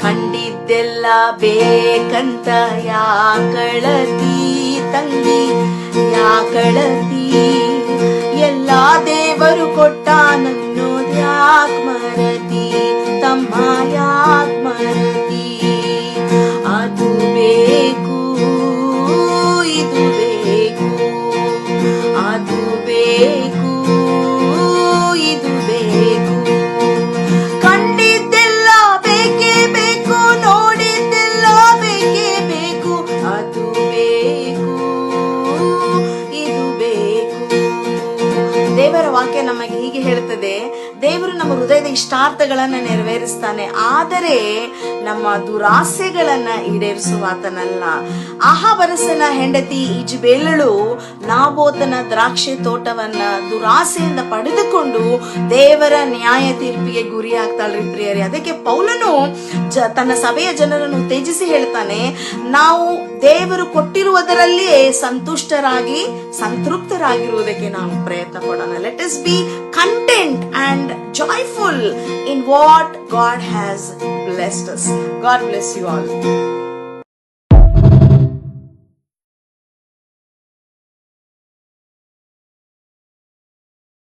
ಕಂಡಿದ್ದೆಲ್ಲ ಬೇಕಂತ ಯಾಕಳತಿ ತಂಗಿ ಯಾಕಳತಿ, ಎಲ್ಲಾ ದೇವರು ಕೊಟ್ಟ ನನ್ನೋದ್ ಯಾಕ್ ಮರತಿ ತಮ್ಮ ಯಾಕ್ ಮರತಿ. ಅದು ಬೇಕು ಇದು ಬೇಕು, ಅದು ಬೇಕು ಇದು ಬೇಕು, ಕಂಡಿದ್ದೆಲ್ಲ ಬೇಕೇ ಬೇಕು, ನೋಡಿದ್ದೆಲ್ಲ ಬೇಕೇ ಬೇಕು, ಅದು ಬೇಕು ಇದು ಬೇಕು. ದೇವರ ವಾಕ್ಯ ನಮಗೆ ಹೀಗೆ ಹೇಳುತ್ತದೆ, ದೇವರು ನಮ್ಮ ಹೃದಯದ ಇಷ್ಟಾರ್ಥಗಳನ್ನ ನೆರವೇರಿಸ್ತಾನೆ, ಆದರೆ ನಮ್ಮ ದುರಾಸೆಗಳನ್ನ ಈಡೇರಿಸುವಾತನಲ್ಲ. ಅಹಾಬರಸನ ಹೆಂಡತಿ ಈಜಬೇಲಳು ನಾಬೋತನ ದ್ರಾಕ್ಷಿ ತೋಟವನ್ನ ದುರಾಸೆಯಿಂದ ಪಡೆದುಕೊಂಡು ದೇವರ ನ್ಯಾಯ ತೀರ್ಪಿಗೆ ಗುರಿ ಆಗ್ತಾಳ್ರಿ ಪ್ರಿಯರೇ. ಅದಕ್ಕೆ ಪೌಲನು ತನ್ನ ಸಭೆಯ ಜನರನ್ನು ಉತ್ತೇಜಿಸಿ ಹೇಳ್ತಾನೆ, ನಾವು ದೇವರು ಕೊಟ್ಟಿರುವುದರಲ್ಲಿಯೇ ಸಂತುಷ್ಟರಾಗಿ ಸಂತೃಪ್ತರಾಗಿರುವುದಕ್ಕೆ ನಾವು ಪ್ರಯತ್ನ ಪಡೋಣ. Let us be content and joyful in what God has blessed us. God bless you all.